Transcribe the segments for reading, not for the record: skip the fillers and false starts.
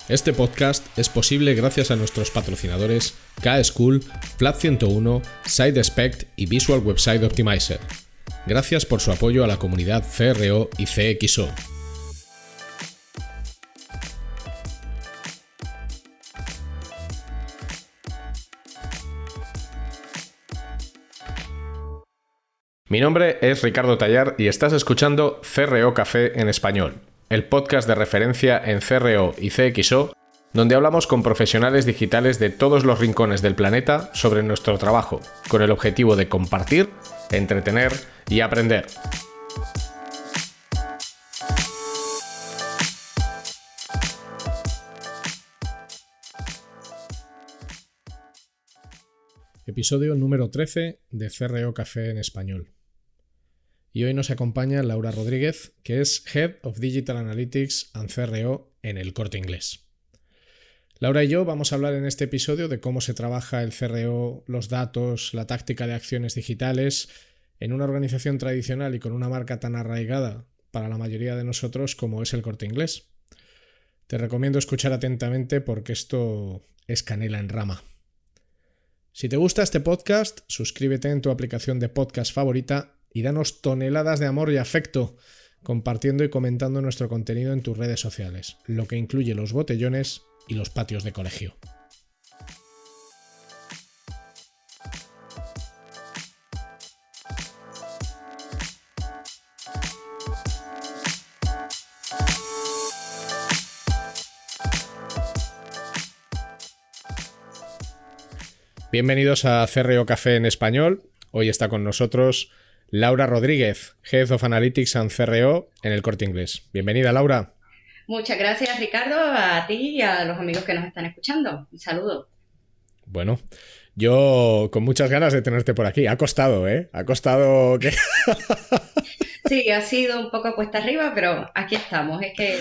Este podcast es posible gracias a nuestros patrocinadores K-School, Flat 101, SideSpect y Visual Website Optimizer. Gracias por su apoyo a la comunidad CRO y CXO. Mi nombre es Ricardo Tallar y estás escuchando CRO Café en Español, el podcast de referencia en CRO y CXO, donde hablamos con profesionales digitales de todos los rincones del planeta sobre nuestro trabajo, con el objetivo de compartir, entretener y aprender. Episodio número 13 de CRO Café en Español. Y hoy nos acompaña Laura Rodríguez, que es Head of Digital Analytics and CRO en El Corte Inglés. Laura y yo vamos a hablar en este episodio de cómo se trabaja el CRO, los datos, la táctica de acciones digitales en una organización tradicional y con una marca tan arraigada para la mayoría de nosotros como es El Corte Inglés. Te recomiendo escuchar atentamente porque esto es canela en rama. Si te gusta este podcast, suscríbete en tu aplicación de podcast favorita y danos toneladas de amor y afecto compartiendo y comentando nuestro contenido en tus redes sociales, lo que incluye los botellones y los patios de colegio. Bienvenidos a CRO Café en Español. Hoy está con nosotros Laura Rodríguez, Head of Analytics and CRO en El Corte Inglés. Bienvenida, Laura. Muchas gracias, Ricardo, a ti y a los amigos que nos están escuchando. Un saludo. Bueno, yo con muchas ganas de tenerte por aquí. Ha costado, ¿eh? Ha costado que... Sí, ha sido un poco cuesta arriba, pero aquí estamos. Es que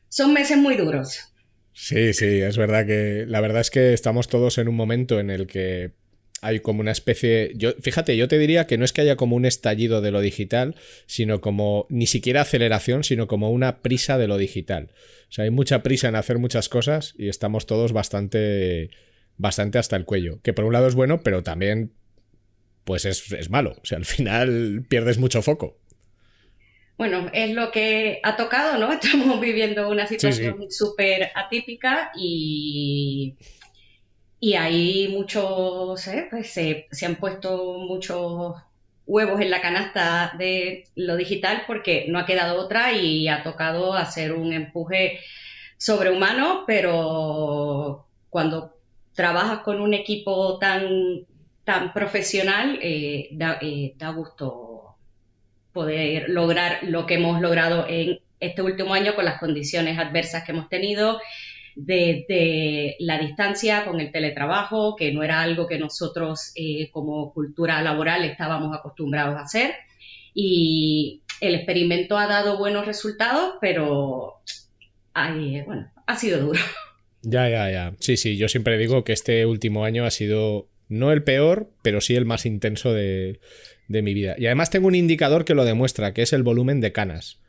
son meses muy duros. Sí, es verdad que... La verdad es que estamos todos en un momento en el que hay como una especie... Fíjate, yo te diría que no es que haya como un estallido de lo digital, sino como ni siquiera aceleración, sino como una prisa de lo digital. O sea, hay mucha prisa en hacer muchas cosas y estamos todos bastante hasta el cuello. Que por un lado es bueno, pero también pues es malo. O sea, al final pierdes mucho foco. Bueno, es lo que ha tocado, ¿no? Estamos viviendo una situación súper atípica y hay muchos, pues se han puesto muchos huevos en la canasta de lo digital porque no ha quedado otra y ha tocado hacer un empuje sobrehumano, pero cuando trabajas con un equipo tan profesional, da gusto poder lograr lo que hemos logrado en este último año con las condiciones adversas que hemos tenido, de la distancia con el teletrabajo, que no era algo que nosotros como cultura laboral estábamos acostumbrados a hacer. Y el experimento ha dado buenos resultados, pero ha sido duro. Ya. Sí, yo siempre digo que este último año ha sido no el peor, pero sí el más intenso de mi vida. Y además tengo un indicador que lo demuestra, que es el volumen de canas.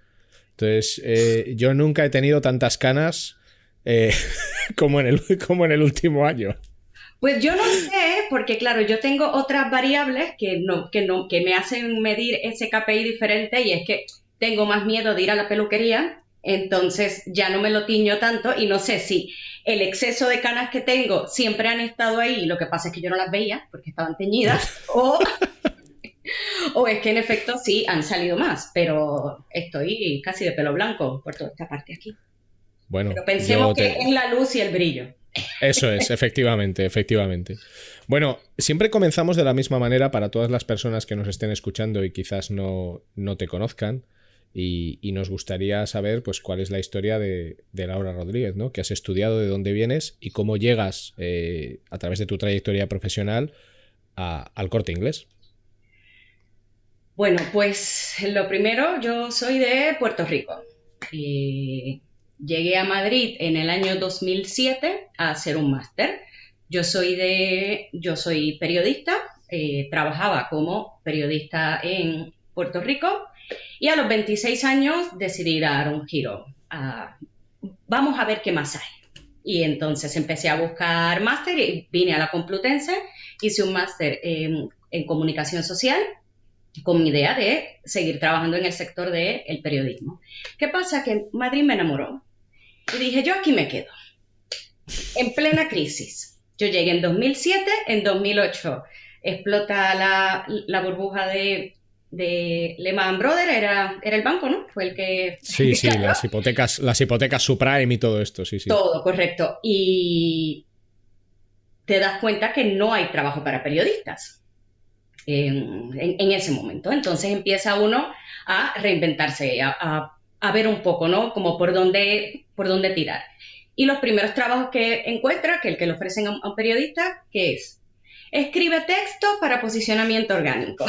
Entonces, yo nunca he tenido tantas canas como en el último año. Pues yo no sé, porque claro, yo tengo otras variables que me hacen medir ese KPI diferente, y es que tengo más miedo de ir a la peluquería, entonces ya no me lo tiño tanto y no sé si el exceso de canas que tengo siempre han estado ahí, lo que pasa es que yo no las veía porque estaban teñidas, o es que en efecto sí han salido más, pero estoy casi de pelo blanco por toda esta parte aquí. Bueno, pero pensemos que es la luz y el brillo. Eso es, efectivamente. Bueno, siempre comenzamos de la misma manera para todas las personas que nos estén escuchando y quizás no te conozcan, y nos gustaría saber pues cuál es la historia de Laura Rodríguez, ¿no? Que has estudiado, de dónde vienes y cómo llegas a través de tu trayectoria profesional al Corte Inglés. Bueno, pues lo primero, yo soy de Puerto Rico. Llegué a Madrid en el año 2007 a hacer un máster. Yo soy periodista, trabajaba como periodista en Puerto Rico y a los 26 años decidí dar un giro vamos a ver qué más hay. Y entonces empecé a buscar máster y vine a la Complutense, hice un máster en comunicación social con mi idea de seguir trabajando en el sector del periodismo. ¿Qué pasa? Que Madrid me enamoró y dije, yo aquí me quedo, en plena crisis. Yo llegué en 2007, en 2008 explota la burbuja de Lehman Brothers, era el banco, ¿no? Fue el que... Sí, las hipotecas subprime y todo esto, sí. Todo, correcto. Y te das cuenta que no hay trabajo para periodistas en ese momento. Entonces empieza uno a reinventarse, a ver un poco, ¿no? Como por dónde tirar. Y los primeros trabajos que encuentra, que el que le ofrecen a un periodista, ¿qué es? Escribe texto para posicionamiento orgánico.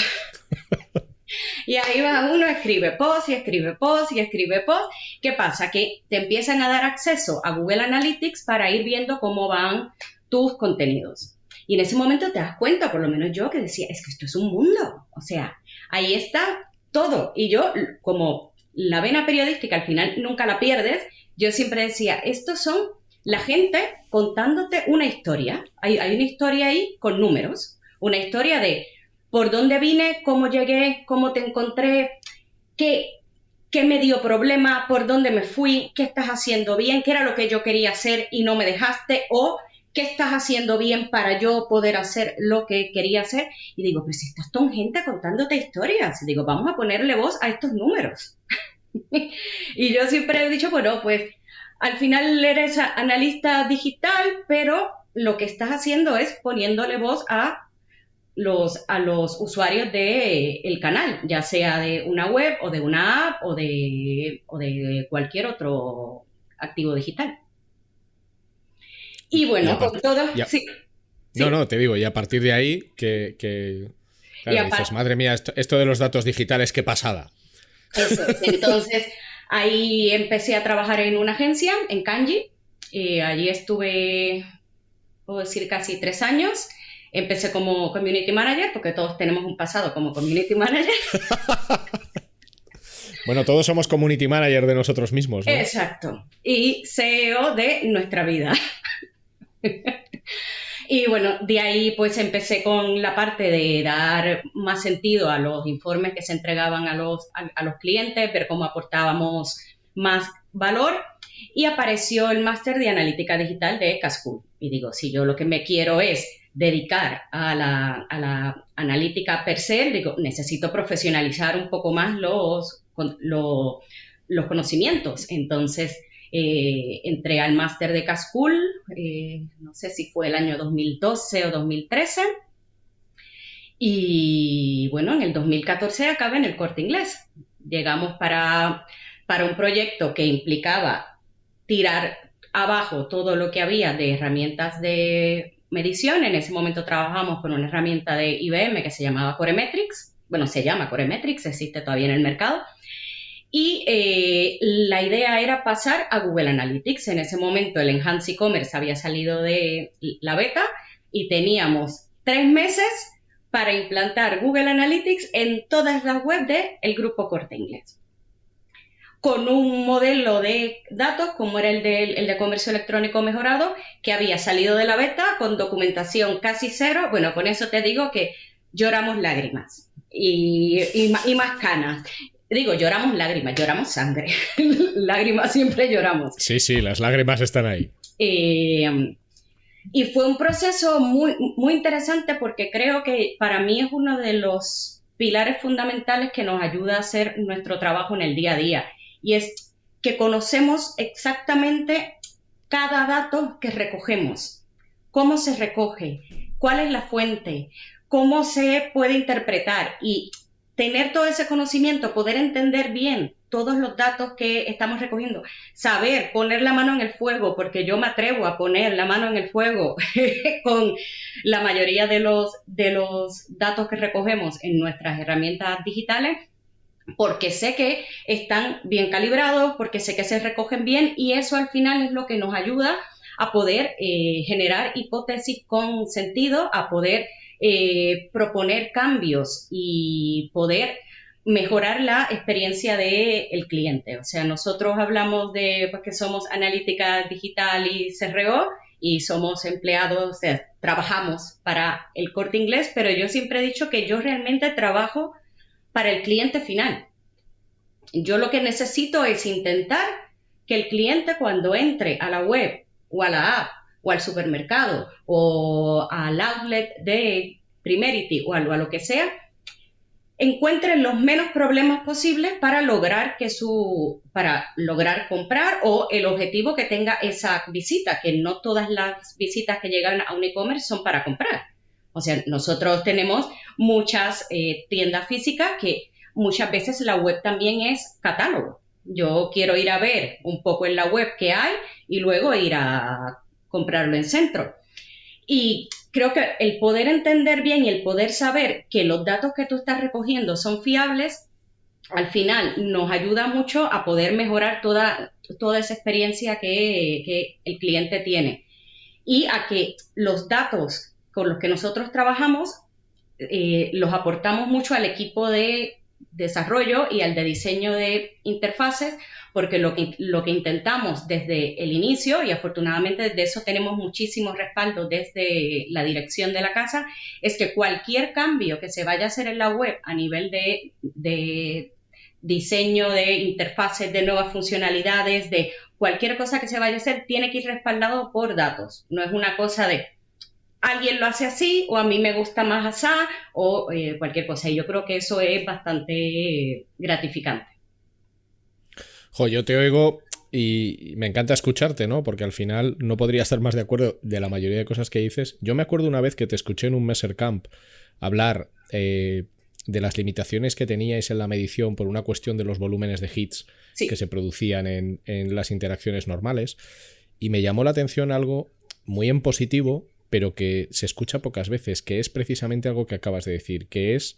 Y ahí va uno, escribe post y escribe post y escribe post. ¿Qué pasa? Que te empiezan a dar acceso a Google Analytics para ir viendo cómo van tus contenidos. Y en ese momento te das cuenta, por lo menos yo, que decía, es que esto es un mundo. O sea, ahí está todo. Y yo, como la vena periodística al final nunca la pierdes, yo siempre decía, estos son la gente contándote una historia. Hay una historia ahí con números. Una historia de por dónde vine, cómo llegué, cómo te encontré, qué me dio problema, por dónde me fui, qué estás haciendo bien, qué era lo que yo quería hacer y no me dejaste, o qué estás haciendo bien para yo poder hacer lo que quería hacer. Y digo, pero si estás con gente contándote historias, digo, vamos a ponerle voz a estos números. Y yo siempre he dicho, bueno, pues al final eres analista digital, pero lo que estás haciendo es poniéndole voz a los usuarios del canal, ya sea de una web o de una app o de cualquier otro activo digital. Y bueno, con todo... Sí. No, te digo, y a partir de ahí claro, dices, madre mía, esto de los datos digitales, qué pasada. Eso, entonces ahí empecé a trabajar en una agencia, en Kanji. Allí estuve, puedo decir, casi 3 años. Empecé como community manager, porque todos tenemos un pasado como community manager. Bueno, todos somos community manager de nosotros mismos, ¿no? Exacto. Y CEO de nuestra vida. Y bueno, de ahí pues empecé con la parte de dar más sentido a los informes que se entregaban a los clientes, ver cómo aportábamos más valor, y apareció el máster de analítica digital de Cascool. Y digo, si yo lo que me quiero es dedicar a la analítica per se, digo, necesito profesionalizar un poco más los conocimientos. Entonces, entré al máster de Cascool, no sé si fue el año 2012 o 2013, y bueno, en el 2014 acabé en el Corte Inglés. Llegamos para un proyecto que implicaba tirar abajo todo lo que había de herramientas de medición. En ese momento trabajamos con una herramienta de IBM que se llamaba Coremetrics. Bueno, se llama Coremetrics, existe todavía en el mercado. Y la idea era pasar a Google Analytics. En ese momento el Enhanced E-Commerce había salido de la beta y teníamos 3 meses para implantar Google Analytics en todas las webs del Grupo Corte Inglés, con un modelo de datos como era el de comercio electrónico mejorado, que había salido de la beta con documentación casi cero. Bueno, con eso te digo que lloramos lágrimas y más canas. Digo, lloramos lágrimas, lloramos sangre. Lágrimas siempre lloramos. Sí, las lágrimas están ahí. Y fue un proceso muy, muy interesante, porque creo que para mí es uno de los pilares fundamentales que nos ayuda a hacer nuestro trabajo en el día a día. Y es que conocemos exactamente cada dato que recogemos, cómo se recoge, cuál es la fuente, cómo se puede interpretar, y tener todo ese conocimiento, poder entender bien todos los datos que estamos recogiendo, saber poner la mano en el fuego, porque yo me atrevo a poner la mano en el fuego con la mayoría de los datos que recogemos en nuestras herramientas digitales, porque sé que están bien calibrados, porque sé que se recogen bien, y eso al final es lo que nos ayuda a poder generar hipótesis con sentido, a poder proponer cambios y poder mejorar la experiencia del cliente. O sea, nosotros hablamos de pues, que somos analítica digital y CRO y somos empleados, o sea, trabajamos para el Corte Inglés, pero yo siempre he dicho que yo realmente trabajo para el cliente final. Yo lo que necesito es intentar que el cliente cuando entre a la web o a la app o al supermercado o al outlet de Primerity o a lo que sea, encuentren los menos problemas posibles para lograr comprar o el objetivo que tenga esa visita, que no todas las visitas que llegan a un e-commerce son para comprar. O sea, nosotros tenemos muchas tiendas físicas que muchas veces la web también es catálogo. Yo quiero ir a ver un poco en la web qué hay y luego ir a comprarlo en centro. Y creo que el poder entender bien y el poder saber que los datos que tú estás recogiendo son fiables, al final nos ayuda mucho a poder mejorar toda esa experiencia que el cliente tiene. Y a que los datos con los que nosotros trabajamos los aportamos mucho al equipo de desarrollo y al de diseño de interfaces, porque lo que intentamos desde el inicio, y afortunadamente de eso tenemos muchísimo respaldo desde la dirección de la casa, es que cualquier cambio que se vaya a hacer en la web a nivel de diseño de interfaces, de nuevas funcionalidades, de cualquier cosa que se vaya a hacer, tiene que ir respaldado por datos. No es una cosa de alguien lo hace así o a mí me gusta más así o cualquier cosa. Y yo creo que eso es bastante gratificante. Jo, yo te oigo y me encanta escucharte, ¿no? Porque al final no podría estar más de acuerdo de la mayoría de cosas que dices. Yo me acuerdo una vez que te escuché en un Messercamp hablar de las limitaciones que teníais en la medición por una cuestión de los volúmenes de hits Sí. que se producían en las interacciones normales. Y me llamó la atención algo muy en positivo, pero que se escucha pocas veces, que es precisamente algo que acabas de decir, que es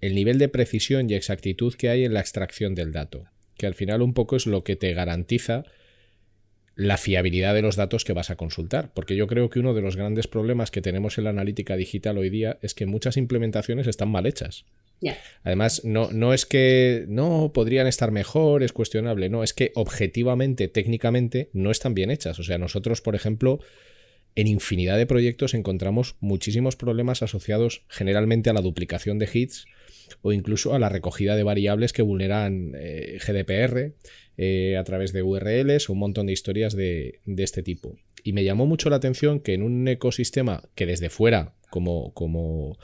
el nivel de precisión y exactitud que hay en la extracción del dato, que al final un poco es lo que te garantiza la fiabilidad de los datos que vas a consultar, porque yo creo que uno de los grandes problemas que tenemos en la analítica digital hoy día es que muchas implementaciones están mal hechas. Yeah. Además, no es que no podrían estar mejor, es cuestionable, no, es que objetivamente, técnicamente, no están bien hechas. O sea, nosotros, por ejemplo, en infinidad de proyectos encontramos muchísimos problemas asociados generalmente a la duplicación de hits o incluso a la recogida de variables que vulneran GDPR a través de URLs o un montón de historias de este tipo. Y me llamó mucho la atención que en un ecosistema que desde fuera, como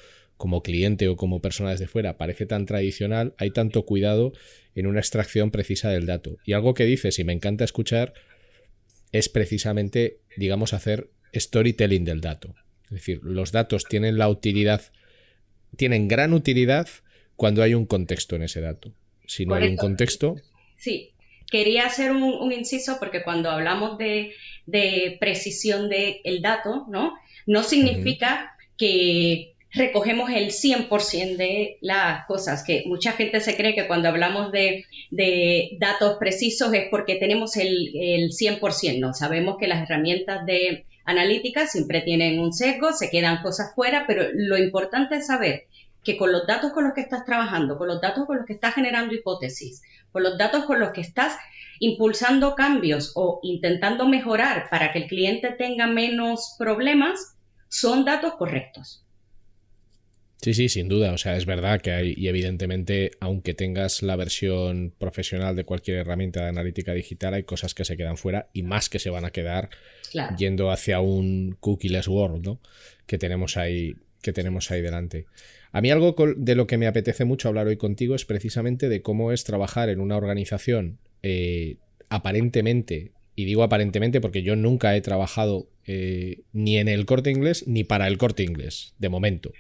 cliente o como persona desde fuera, parece tan tradicional, hay tanto cuidado en una extracción precisa del dato. Y algo que dices, y me encanta escuchar, es precisamente, digamos, hacer storytelling del dato. Es decir, los datos tienen gran utilidad cuando hay un contexto en ese dato. Si no hay un contexto... Sí, quería hacer un inciso porque cuando hablamos de precisión del dato, no significa que recogemos el 100% de las cosas, que mucha gente se cree que cuando hablamos de datos precisos es porque tenemos el 100%, ¿no? Sabemos que las herramientas de analítica siempre tienen un sesgo, se quedan cosas fuera, pero lo importante es saber que con los datos con los que estás trabajando, con los datos con los que estás generando hipótesis, con los datos con los que estás impulsando cambios o intentando mejorar para que el cliente tenga menos problemas, son datos correctos. Sí, sin duda. O sea, es verdad que hay, y evidentemente, aunque tengas la versión profesional de cualquier herramienta de analítica digital, hay cosas que se quedan fuera y más que se van a quedar claro, yendo hacia un cookieless world, ¿no? que tenemos ahí delante. A mí algo de lo que me apetece mucho hablar hoy contigo es precisamente de cómo es trabajar en una organización aparentemente, y digo aparentemente porque yo nunca he trabajado ni en el Corte Inglés ni para el Corte Inglés, de momento.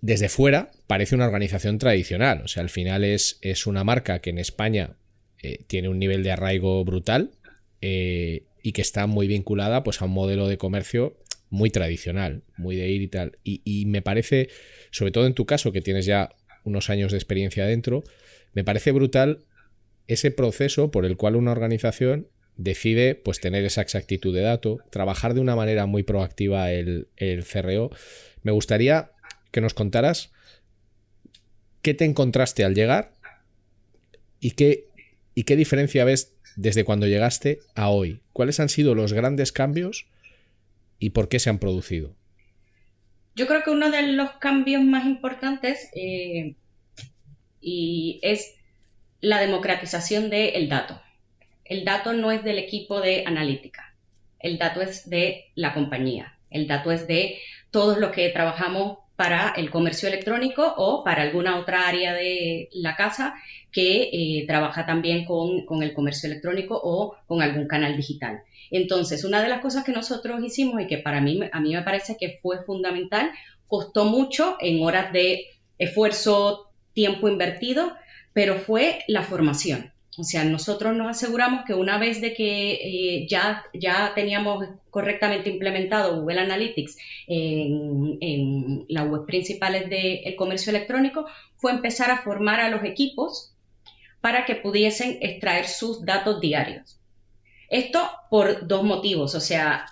Desde fuera parece una organización tradicional, o sea, al final es una marca que en España tiene un nivel de arraigo brutal y que está muy vinculada pues a un modelo de comercio muy tradicional, muy de ir y tal, y me parece, sobre todo en tu caso que tienes ya unos años de experiencia dentro, me parece brutal ese proceso por el cual una organización decide pues tener esa exactitud de dato, trabajar de una manera muy proactiva el CRO. Me gustaría que nos contaras ¿qué te encontraste al llegar y qué diferencia ves desde cuando llegaste a hoy? ¿Cuáles han sido los grandes cambios y por qué se han producido? Yo creo que uno de los cambios más importantes y es la democratización del dato. El dato no es del equipo de analítica, el dato es de la compañía, el dato es de todos los que trabajamos para el comercio electrónico o para alguna otra área de la casa que trabaja también con el comercio electrónico o con algún canal digital. Entonces, una de las cosas que nosotros hicimos y que a mí me parece que fue fundamental, costó mucho en horas de esfuerzo, tiempo invertido, pero fue la formación. O sea, nosotros nos aseguramos que una vez de que ya teníamos correctamente implementado Google Analytics en las web principales del comercio electrónico, fue empezar a formar a los equipos para que pudiesen extraer sus datos diarios. Esto por dos motivos, o sea,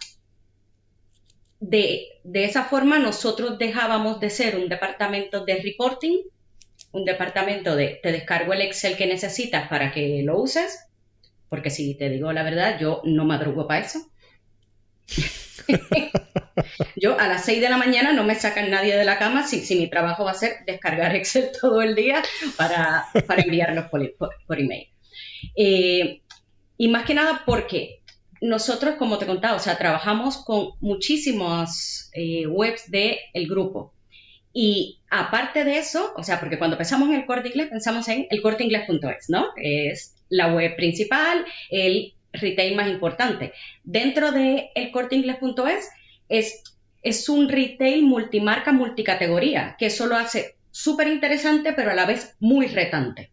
de esa forma nosotros dejábamos de ser un departamento de reporting, un departamento de te descargo el Excel que necesitas para que lo uses, porque si te digo la verdad, yo no madrugo para eso. Yo a las 6 de la mañana no me sacan nadie de la cama si mi trabajo va a ser descargar Excel todo el día para enviarlos por email. Y más que nada porque nosotros, como te contaba, o sea, trabajamos con muchísimas webs del grupo. Y aparte de eso, o sea, porque cuando pensamos en el Corte Inglés, pensamos en elcorteinglés.es, ¿no? Es la web principal, el retail más importante. Dentro de elcorteinglés.es es un retail multimarca, multicategoría, que eso lo hace súper interesante, pero a la vez muy retante.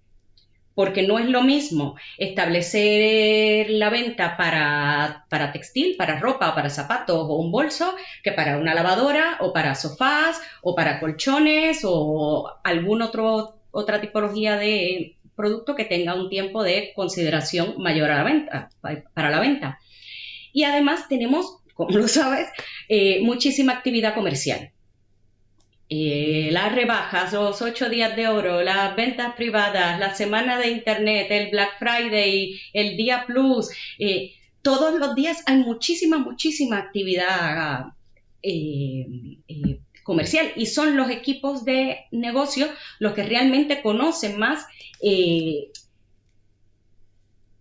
Porque no es lo mismo establecer la venta para textil, para ropa, para zapatos o un bolso, que para una lavadora o para sofás o para colchones o alguna otra tipología de producto que tenga un tiempo de consideración mayor a la venta, para la venta. Y además tenemos, como lo sabes, muchísima actividad comercial. Las rebajas, los 8 días de oro, las ventas privadas, la semana de internet, el Black Friday, el Día Plus, todos los días hay muchísima actividad comercial y son los equipos de negocio los que realmente conocen más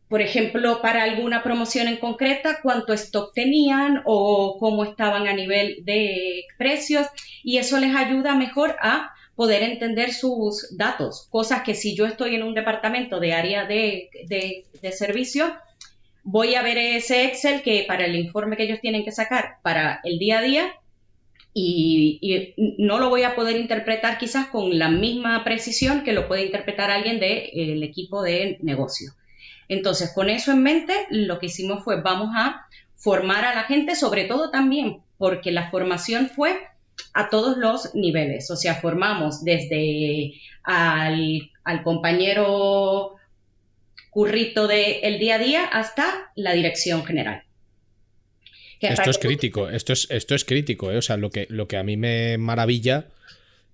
por ejemplo, para alguna promoción en concreta, cuánto stock tenían o cómo estaban a nivel de precios y eso les ayuda mejor a poder entender sus datos, cosas que si yo estoy en un departamento de área de servicio, voy a ver ese Excel que para el informe que ellos tienen que sacar para el día a día y no lo voy a poder interpretar quizás con la misma precisión que lo puede interpretar alguien del equipo de negocio. Entonces, con eso en mente, lo que hicimos fue vamos a formar a la gente, sobre todo también porque la formación fue a todos los niveles. O sea, formamos desde al compañero currito del día a día hasta la dirección general. Esto es crítico, esto es crítico, ¿eh? O sea, lo que a mí me maravilla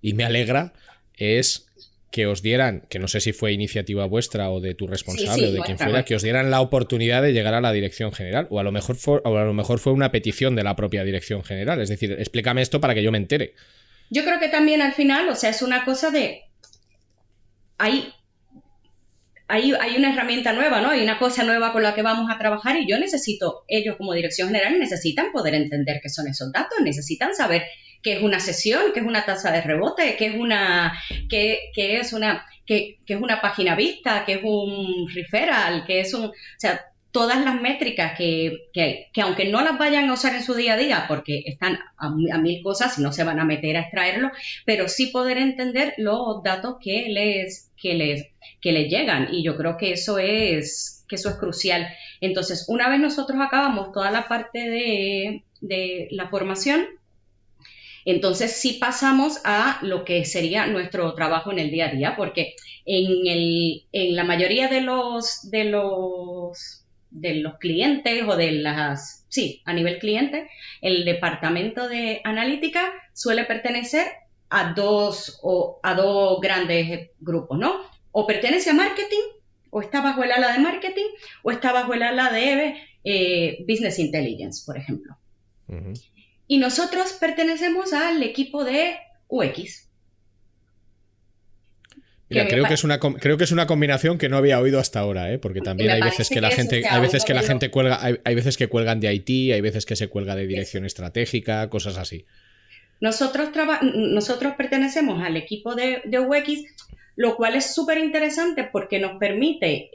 y me alegra es que os dieran, que no sé si fue iniciativa vuestra o de tu responsable o de quien fuera, que os dieran la oportunidad de llegar a la dirección general, o a lo mejor fue una petición de la propia dirección general. Es decir, explícame esto para que yo me entere. Yo creo que también al final, o sea, es una cosa de hay una herramienta nueva, ¿no? Hay una cosa nueva con la que vamos a trabajar y ellos como dirección general necesitan poder entender qué son esos datos, necesitan saber qué es una sesión, qué es una tasa de rebote, qué es una página vista, qué es un referral, o sea, todas las métricas que aunque no las vayan a usar en su día a día porque están a mil cosas y no se van a meter a extraerlo, pero sí poder entender los datos que les llegan y yo creo que eso es crucial. Entonces, una vez nosotros acabamos toda la parte de la formación, entonces sí pasamos a lo que sería nuestro trabajo en el día a día, porque en la mayoría de los clientes o a nivel cliente, el departamento de analítica suele pertenecer a dos grandes grupos, ¿no? O pertenece a marketing, o está bajo el ala de marketing, o está bajo el ala de business intelligence, por ejemplo. Uh-huh. Y nosotros pertenecemos al equipo de UX. Mira, creo que es una combinación que no había oído hasta ahora, ¿eh? Porque también hay veces que la gente cuelga, hay veces que cuelgan de IT, hay veces que se cuelga de dirección estratégica, cosas así. Nosotros pertenecemos al equipo de UX, lo cual es súper interesante porque nos permite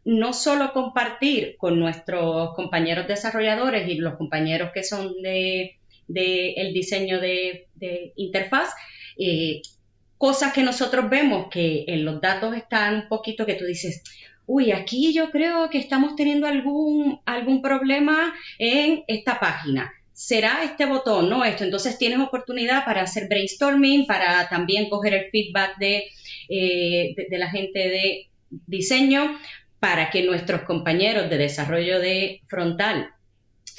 no solo compartir con nuestros compañeros desarrolladores y los compañeros que son de el diseño de interfaz, cosas que nosotros vemos que en los datos están un poquito que tú dices, uy, aquí yo creo que estamos teniendo algún problema en esta página. ¿Será este botón, no esto? Entonces tienes oportunidad para hacer brainstorming, para también coger el feedback de la gente de diseño, para que nuestros compañeros de desarrollo de frontal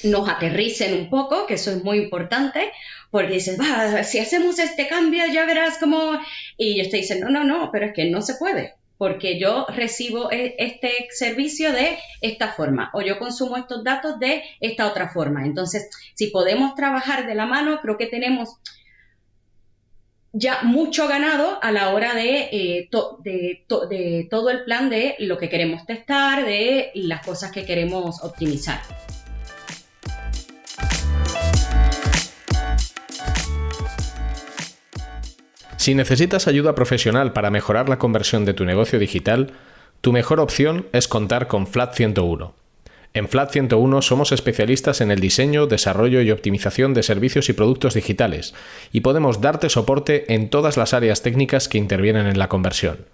nos aterricen un poco, que eso es muy importante, porque dices, si hacemos este cambio ya verás cómo... Y yo te dicen, no, pero es que no se puede, porque yo recibo este servicio de esta forma, o yo consumo estos datos de esta otra forma. Entonces, si podemos trabajar de la mano, creo que tenemos ya mucho ganado a la hora de todo el plan de lo que queremos testar, de las cosas que queremos optimizar. Si necesitas ayuda profesional para mejorar la conversión de tu negocio digital, tu mejor opción es contar con Flat 101. En Flat 101 somos especialistas en el diseño, desarrollo y optimización de servicios y productos digitales y podemos darte soporte en todas las áreas técnicas que intervienen en la conversión.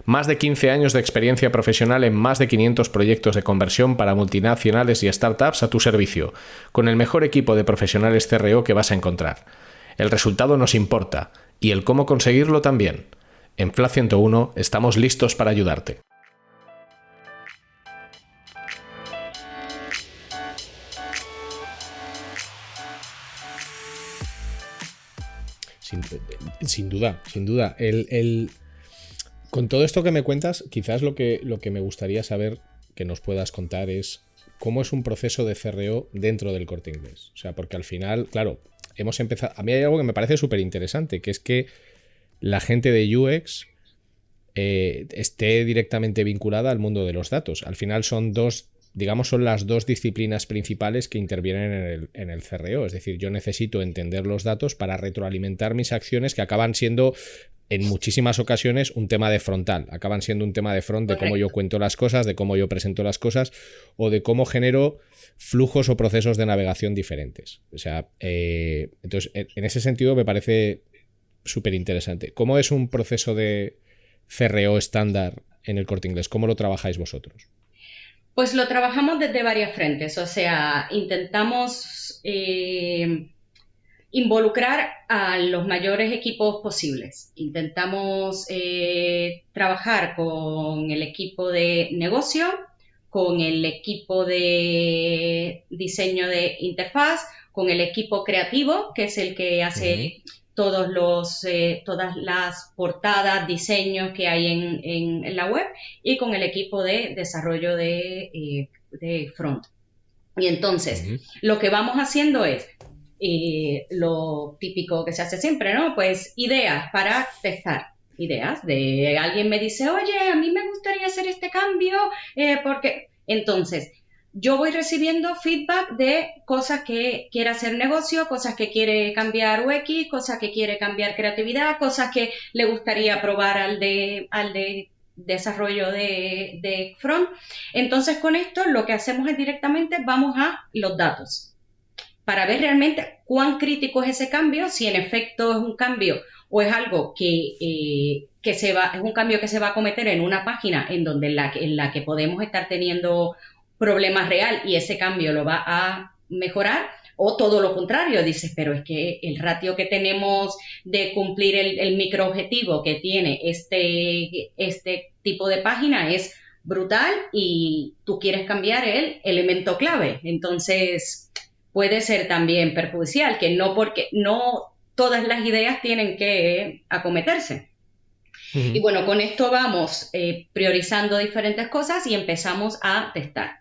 Más de 15 años de experiencia profesional en más de 500 proyectos de conversión para multinacionales y startups a tu servicio, con el mejor equipo de profesionales CRO que vas a encontrar. El resultado nos importa y el cómo conseguirlo también. En Flat 101 estamos listos para ayudarte. Sin duda. Con todo esto que me cuentas, quizás lo que me gustaría saber que nos puedas contar es cómo es un proceso de CRO dentro del Corte Inglés. O sea, porque al final, claro, hemos empezado... A mí hay algo que me parece súper interesante, que es que la gente de UX esté directamente vinculada al mundo de los datos. Al final son las dos disciplinas principales que intervienen en el CRO. Es decir, yo necesito entender los datos para retroalimentar mis acciones que acaban siendo, en muchísimas ocasiones, un tema de frontal. Acaban siendo un tema de front, de cómo yo cuento las cosas, de cómo yo presento las cosas o de cómo genero flujos o procesos de navegación diferentes. O sea, entonces, en ese sentido me parece súper interesante. ¿Cómo es un proceso de CRO estándar en el Corte Inglés? ¿Cómo lo trabajáis vosotros? Pues lo trabajamos desde varias frentes, o sea, intentamos involucrar a los mayores equipos posibles. Intentamos trabajar con el equipo de negocio, con el equipo de diseño de interfaz, con el equipo creativo, que es el que hace todas las portadas, diseños que hay en la web, y con el equipo de desarrollo de front. Y entonces, lo que vamos haciendo es lo típico que se hace siempre, ¿no? Pues ideas para testar. Ideas de alguien me dice, oye, a mí me gustaría hacer este cambio, porque entonces yo voy recibiendo feedback de cosas que quiere hacer negocio, cosas que quiere cambiar UX, cosas que quiere cambiar creatividad, cosas que le gustaría probar al de desarrollo de front. Entonces, con esto lo que hacemos es directamente vamos a los datos para ver realmente cuán crítico es ese cambio, si en efecto es un cambio o es algo es un cambio que se va a cometer en una página en la que podemos estar teniendo problemas real y ese cambio lo va a mejorar, o todo lo contrario, dices, pero es que el ratio que tenemos de cumplir el microobjetivo que tiene este tipo de página es brutal y tú quieres cambiar el elemento clave. Entonces puede ser también perjudicial, que no todas las ideas tienen que acometerse. Y bueno, con esto vamos priorizando diferentes cosas y empezamos a testar.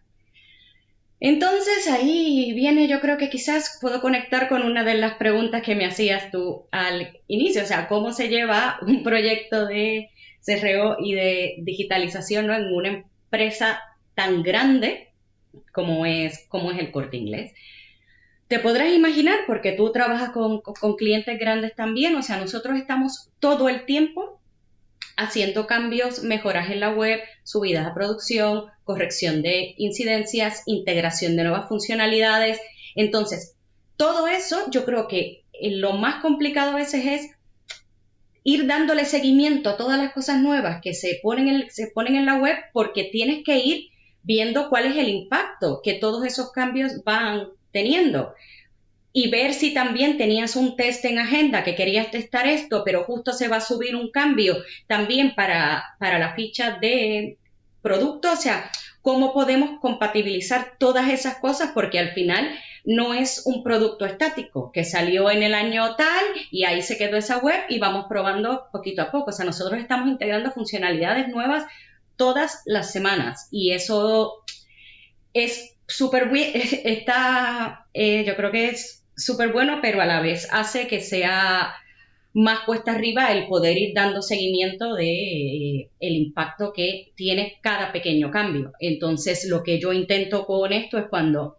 Entonces ahí viene, yo creo que quizás puedo conectar con una de las preguntas que me hacías tú al inicio, o sea, cómo se lleva un proyecto de CRO y de digitalización, ¿no?, en una empresa tan grande como es el Corte Inglés. Te podrás imaginar, porque tú trabajas con clientes grandes también, o sea, nosotros estamos todo el tiempo haciendo cambios, mejoras en la web, subidas a producción, corrección de incidencias, integración de nuevas funcionalidades. Entonces, todo eso yo creo que lo más complicado a veces es ir dándole seguimiento a todas las cosas nuevas que se ponen en la web, porque tienes que ir viendo cuál es el impacto que todos esos cambios van teniendo. Y ver si también tenías un test en agenda que querías testar esto, pero justo se va a subir un cambio también para la ficha de producto. O sea, cómo podemos compatibilizar todas esas cosas, porque al final no es un producto estático que salió en el año tal y ahí se quedó esa web y vamos probando poquito a poco. O sea, nosotros estamos integrando funcionalidades nuevas todas las semanas y eso es súper bien, yo creo que es súper bueno, pero a la vez hace que sea más cuesta arriba el poder ir dando seguimiento de el impacto que tiene cada pequeño cambio. Entonces, lo que yo intento con esto es cuando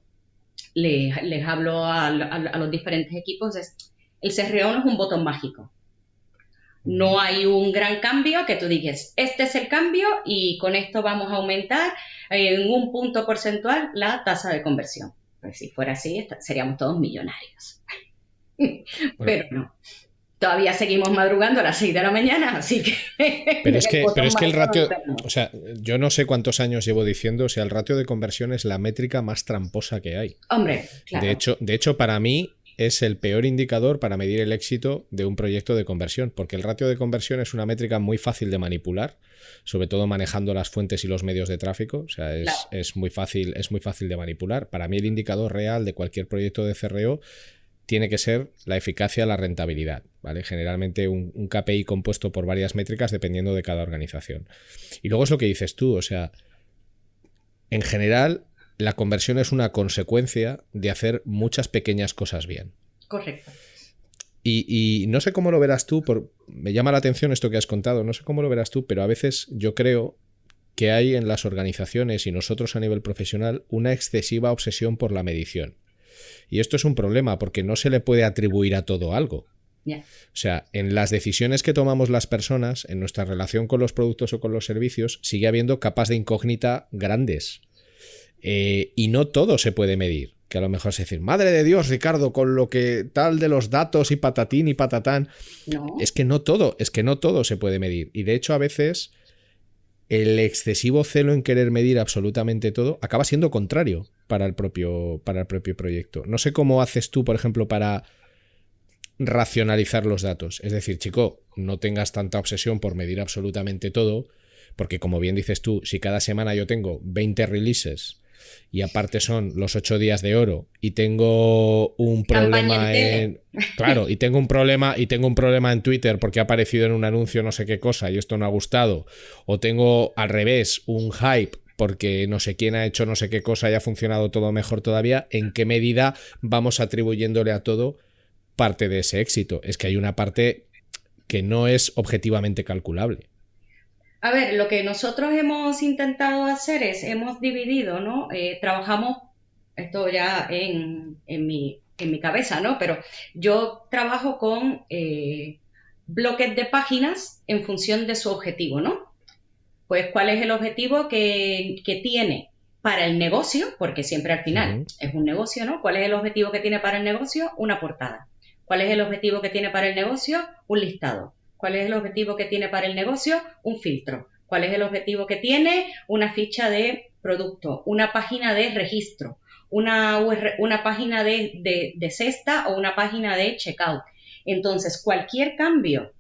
les hablo a los diferentes equipos, es el CRO no es un botón mágico. No hay un gran cambio que tú digas, este es el cambio y con esto vamos a aumentar en un punto porcentual la tasa de conversión. Pues si fuera así, seríamos todos millonarios. Bueno, pero no. Todavía seguimos madrugando a las 6 de la mañana, así que... Pero es que el ratio... O sea, yo no sé cuántos años llevo diciendo, o sea, el ratio de conversión es la métrica más tramposa que hay. Hombre, claro. De hecho, para mí es el peor indicador para medir el éxito de un proyecto de conversión, porque el ratio de conversión es una métrica muy fácil de manipular, sobre todo manejando las fuentes y los medios de tráfico. O sea, es muy fácil de manipular. Para mí el indicador real de cualquier proyecto de CRO tiene que ser la eficacia, la rentabilidad, ¿vale? Generalmente un KPI compuesto por varias métricas dependiendo de cada organización. Y luego es lo que dices tú, o sea, en general la conversión es una consecuencia de hacer muchas pequeñas cosas bien. Correcto. Y no sé cómo lo verás tú, me llama la atención esto que has contado, no sé cómo lo verás tú, pero a veces yo creo que hay en las organizaciones y nosotros a nivel profesional una excesiva obsesión por la medición. Y esto es un problema porque no se le puede atribuir a todo algo. Yeah. O sea, en las decisiones que tomamos las personas, en nuestra relación con los productos o con los servicios, sigue habiendo capas de incógnita grandes. Y no todo se puede medir. Que a lo mejor es decir, madre de Dios, Ricardo, con lo que tal de los datos y patatín y patatán. No. Es que no todo se puede medir. Y de hecho, a veces el excesivo celo en querer medir absolutamente todo acaba siendo contrario para el propio proyecto. No sé cómo haces tú, por ejemplo, para racionalizar los datos. Es decir, chico, no tengas tanta obsesión por medir absolutamente todo, porque como bien dices tú, si cada semana yo tengo 20 releases y aparte son los 8 días de oro y tengo un problema y tengo un problema en Twitter porque ha aparecido en un anuncio no sé qué cosa y esto no ha gustado, o tengo al revés un hype porque no sé quién ha hecho no sé qué cosa y ha funcionado todo mejor todavía, ¿en qué medida vamos atribuyéndole a todo parte de ese éxito? Es que hay una parte que no es objetivamente calculable. A ver, lo que nosotros hemos intentado hacer es, hemos dividido, ¿no? Trabajamos, esto ya en mi cabeza, ¿no? Pero yo trabajo con bloques de páginas en función de su objetivo, ¿no? Pues, ¿cuál es el objetivo que tiene para el negocio? Porque siempre al final es un negocio, ¿no? ¿Cuál es el objetivo que tiene para el negocio? Una portada. ¿Cuál es el objetivo que tiene para el negocio? Un listado. ¿Cuál es el objetivo que tiene para el negocio? Un filtro. ¿Cuál es el objetivo que tiene? Una ficha de producto, una página de registro, una página de cesta o una página de checkout. Entonces, cualquier cambio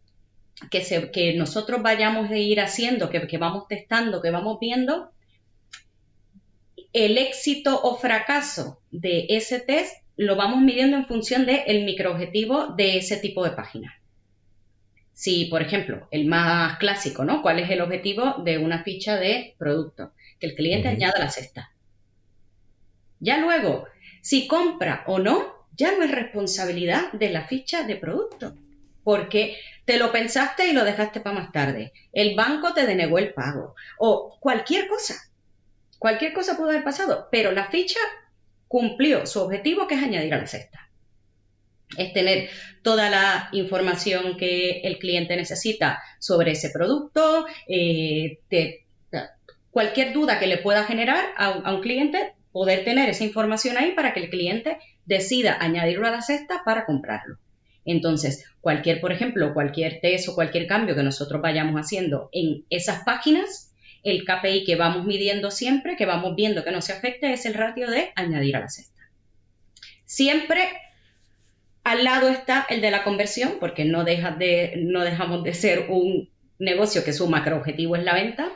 que nosotros vayamos a ir haciendo, que vamos testando, que vamos viendo, el éxito o fracaso de ese test lo vamos midiendo en función del microobjetivo de ese tipo de página. Si, por ejemplo, el más clásico, ¿no? ¿Cuál es el objetivo de una ficha de producto? Que el cliente añada la cesta. Ya luego, si compra o no, ya no es responsabilidad de la ficha de producto, porque te lo pensaste y lo dejaste para más tarde. El banco te denegó el pago o cualquier cosa pudo haber pasado, pero la ficha cumplió su objetivo, que es añadir a la cesta. Es tener toda la información que el cliente necesita sobre ese producto, cualquier duda que le pueda generar a un cliente, poder tener esa información ahí para que el cliente decida añadirlo a la cesta para comprarlo. Entonces, por ejemplo, cualquier test o cualquier cambio que nosotros vayamos haciendo en esas páginas, el KPI que vamos midiendo siempre, que vamos viendo que no se afecte, es el ratio de añadir a la cesta. Siempre al lado está el de la conversión, porque no dejamos de ser un negocio que su macroobjetivo es la venta,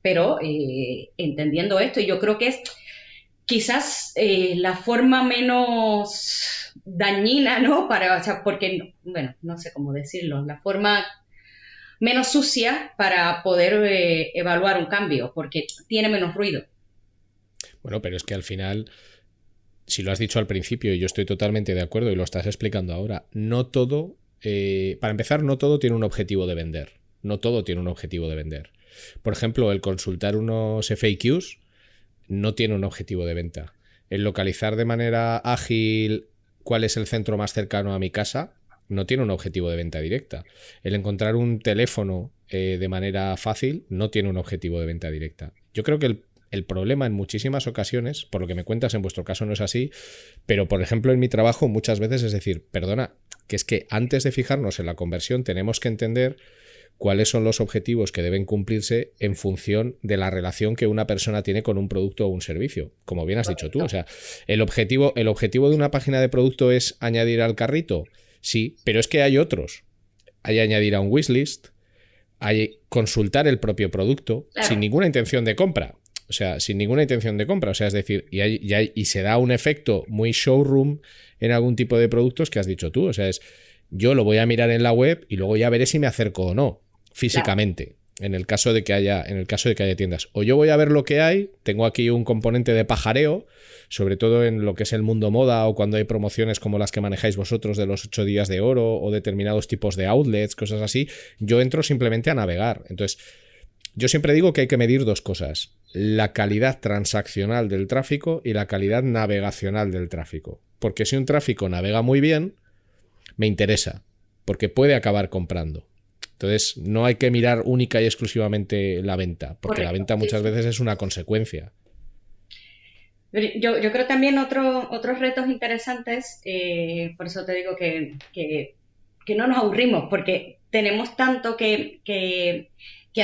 pero entendiendo esto, y yo creo que es quizás la forma menos dañina, ¿no? Porque, bueno, no sé cómo decirlo, la forma menos sucia para poder evaluar un cambio, porque tiene menos ruido. Bueno, pero es que al final, si lo has dicho al principio, y yo estoy totalmente de acuerdo y lo estás explicando ahora, no todo, para empezar, no todo tiene un objetivo de vender. No todo tiene un objetivo de vender. Por ejemplo, el consultar unos FAQs no tiene un objetivo de venta. El localizar de manera ágil cuál es el centro más cercano a mi casa no tiene un objetivo de venta directa. El encontrar un teléfono de manera fácil no tiene un objetivo de venta directa. Yo creo que el problema en muchísimas ocasiones, por lo que me cuentas, en vuestro caso no es así, pero por ejemplo en mi trabajo muchas veces es decir, perdona, que es que antes de fijarnos en la conversión tenemos que entender cuáles son los objetivos que deben cumplirse en función de la relación que una persona tiene con un producto o un servicio. Como bien has dicho tú, o sea, el objetivo de una página de producto es añadir al carrito, sí, pero es que hay otros. Hay añadir a un wishlist, hay consultar el propio producto sin ninguna intención de compra. O sea, sin ninguna intención de compra. O sea, es decir, y se da un efecto muy showroom en algún tipo de productos que has dicho tú. O sea, yo lo voy a mirar en la web y luego ya veré si me acerco o no, físicamente. En el caso de que haya tiendas. O yo voy a ver lo que hay, tengo aquí un componente de pajareo, sobre todo en lo que es el mundo moda o cuando hay promociones como las que manejáis vosotros de los 8 días de oro o determinados tipos de outlets, cosas así. Yo entro simplemente a navegar. Entonces, yo siempre digo que hay que medir dos cosas: la calidad transaccional del tráfico y la calidad navegacional del tráfico. Porque si un tráfico navega muy bien, me interesa, porque puede acabar comprando. Entonces, no hay que mirar única y exclusivamente la venta, porque correcto, la venta muchas veces es una consecuencia. Yo creo también otros retos interesantes, por eso te digo que no nos aburrimos, porque tenemos tanto que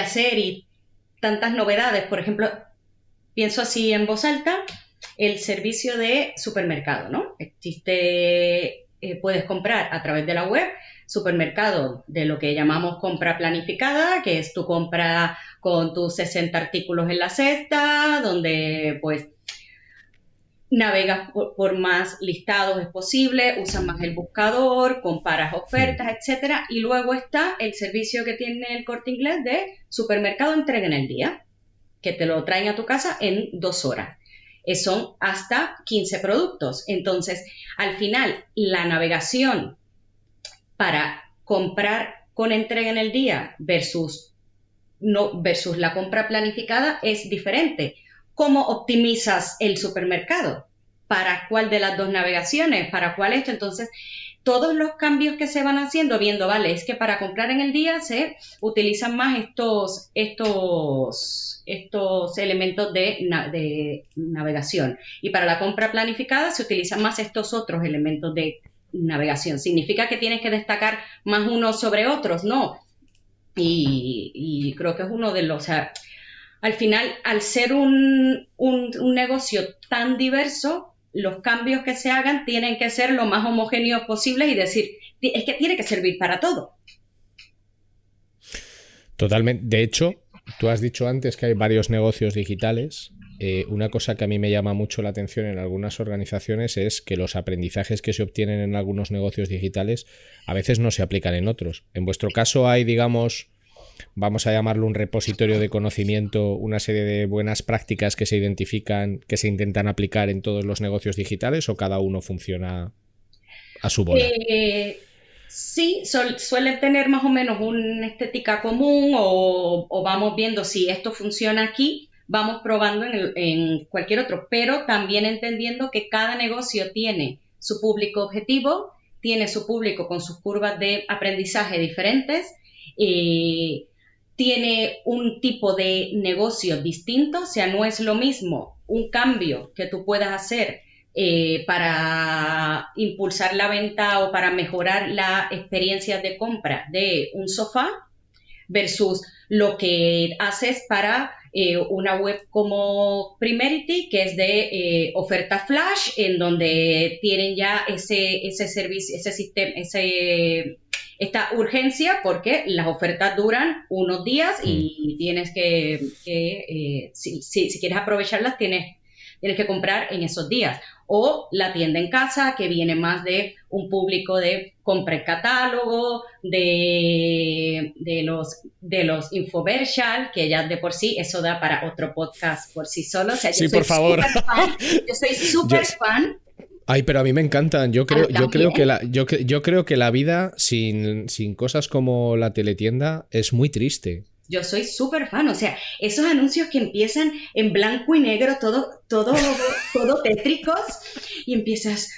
hacer y tantas novedades. Por ejemplo, pienso así en voz alta, el servicio de supermercado, ¿no? Puedes comprar a través de la web supermercado de lo que llamamos compra planificada, que es tu compra con tus 60 artículos en la cesta, donde pues navegas por más listados es posible, usas más el buscador, comparas ofertas, etcétera. Y luego está el servicio que tiene el Corte Inglés de supermercado entrega en el día, que te lo traen a tu casa en 2 horas. Son hasta 15 productos. Entonces, al final, la navegación para comprar con entrega en el día versus la compra planificada es diferente. ¿Cómo optimizas el supermercado? ¿Para cuál de las dos navegaciones? ¿Para cuál esto? Entonces, todos los cambios que se van haciendo, viendo, vale, es que para comprar en el día se utilizan más estos elementos de navegación. Y para la compra planificada se utilizan más estos otros elementos de navegación. ¿Significa que tienes que destacar más unos sobre otros? No. Y creo que es uno de los... O sea, al final, al ser un negocio tan diverso, los cambios que se hagan tienen que ser lo más homogéneos posibles y decir, es que tiene que servir para todo. Totalmente. De hecho, tú has dicho antes que hay varios negocios digitales. una cosa que a mí me llama mucho la atención en algunas organizaciones es que los aprendizajes que se obtienen en algunos negocios digitales a veces no se aplican en otros. En vuestro caso hay, digamos, vamos a llamarlo un repositorio de conocimiento, una serie de buenas prácticas que se identifican, que se intentan aplicar en todos los negocios digitales, o cada uno funciona a su bola. Sí, suelen tener más o menos una estética común o vamos viendo si esto funciona aquí, vamos probando en cualquier otro, pero también entendiendo que cada negocio tiene su público objetivo, tiene su público con sus curvas de aprendizaje diferentes, tiene un tipo de negocio distinto, o sea, no es lo mismo un cambio que tú puedas hacer para impulsar la venta o para mejorar la experiencia de compra de un sofá versus lo que haces para una web como Primerity, que es de oferta flash, en donde tienen ya ese servicio, ese sistema, esta urgencia, porque las ofertas duran unos días y tienes si quieres aprovecharlas, tienes que comprar en esos días. O la tienda en casa, que viene más de un público de compra el catálogo, de los infomercial, que ya de por sí eso da para otro podcast por sí solo. O sea, sí, por favor. Yo soy súper fan. Ay, pero a mí me encantan. Yo creo que la vida sin cosas como la teletienda es muy triste. Yo soy súper fan, o sea, esos anuncios que empiezan en blanco y negro, todo tétricos, y empiezas,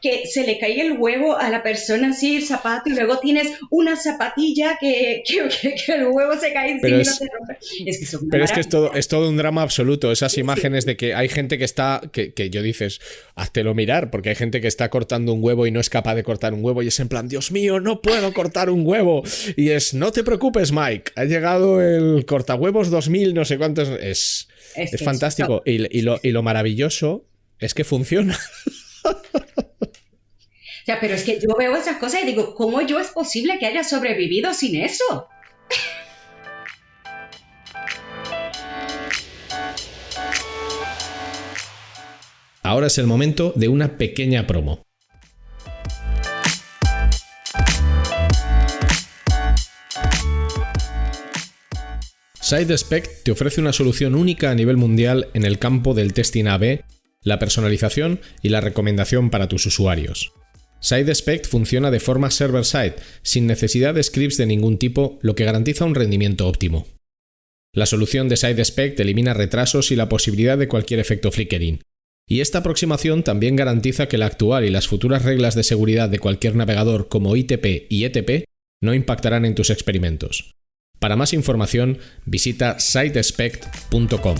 que se le cae el huevo a la persona así, el zapato, y luego tienes una zapatilla que el huevo se cae encima y no se rompe. Es que es todo un drama absoluto, esas imágenes de que hay gente que está, que yo dices, háztelo mirar, porque hay gente que está cortando un huevo y no es capaz de cortar un huevo, y es en plan, Dios mío, no puedo cortar un huevo, y es, no te preocupes, Mike, ha llegado el cortahuevos 2000, no sé cuántos, es fantástico, y lo maravilloso es que funciona. O sea, pero es que yo veo esas cosas y digo, ¿cómo yo es posible que haya sobrevivido sin eso? Ahora es el momento de una pequeña promo. SideSpec te ofrece una solución única a nivel mundial en el campo del testing A/B, la personalización y la recomendación para tus usuarios. SideSpec funciona de forma server-side, sin necesidad de scripts de ningún tipo, lo que garantiza un rendimiento óptimo. La solución de SideSpec elimina retrasos y la posibilidad de cualquier efecto flickering. Y esta aproximación también garantiza que la actual y las futuras reglas de seguridad de cualquier navegador como ITP y ETP no impactarán en tus experimentos. Para más información, visita sidespect.com.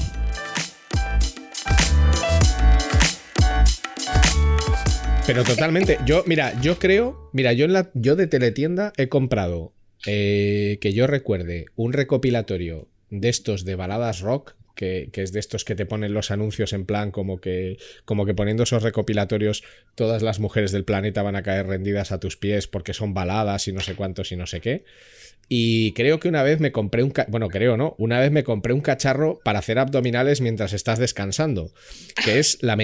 Pero totalmente, yo de teletienda he comprado, que yo recuerde, un recopilatorio de estos de baladas rock, que es de estos que te ponen los anuncios en plan como que poniendo esos recopilatorios todas las mujeres del planeta van a caer rendidas a tus pies porque son baladas y no sé cuántos y no sé qué. Y creo que una vez me compré una vez me compré un cacharro para hacer abdominales mientras estás descansando, que es la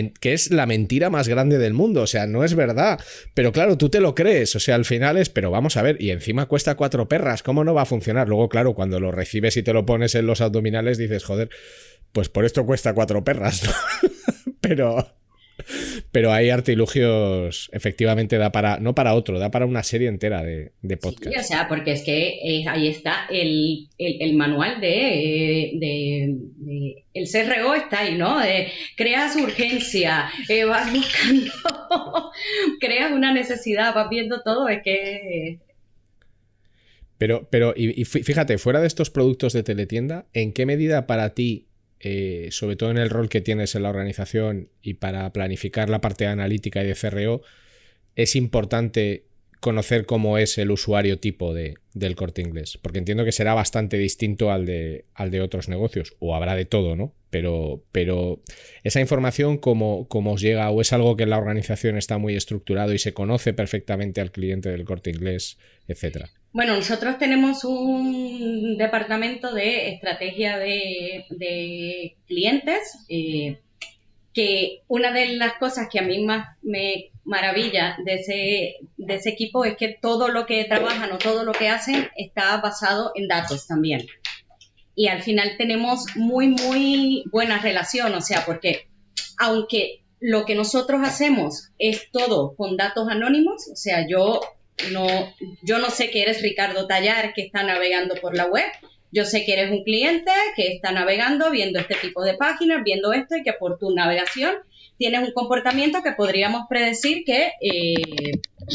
mentira más grande del mundo, o sea, no es verdad, pero claro, tú te lo crees, o sea, al final pero vamos a ver, y encima cuesta 4 perras, ¿cómo no va a funcionar? Luego, claro, cuando lo recibes y te lo pones en los abdominales dices, joder, pues por esto cuesta 4 perras, ¿no? Pero hay artilugios, efectivamente, da para una serie entera de podcasts. Sí, o sea, porque es que ahí está el manual el CRO está ahí, ¿no? Creas urgencia, vas buscando, creas una necesidad, vas viendo todo, es que... Pero y fíjate, fuera de estos productos de teletienda, ¿en qué medida para ti, sobre todo en el rol que tienes en la organización y para planificar la parte analítica y de CRO, es importante conocer cómo es el usuario tipo del Corte Inglés? Porque entiendo que será bastante distinto al de otros negocios, o habrá de todo, ¿no? Pero esa información, ¿cómo os llega? ¿O es algo que en la organización está muy estructurado y se conoce perfectamente al cliente del Corte Inglés, etcétera? Bueno, nosotros tenemos un departamento de estrategia de clientes, que una de las cosas que a mí más me maravilla de ese equipo es que todo lo que trabajan o todo lo que hacen está basado en datos también. Y al final tenemos muy, muy buena relación, o sea, porque aunque lo que nosotros hacemos es todo con datos anónimos, o sea, no, yo no sé que eres Ricardo Tallar que está navegando por la web, yo sé que eres un cliente que está navegando, viendo este tipo de páginas, viendo esto y que por tu navegación tienes un comportamiento que podríamos predecir que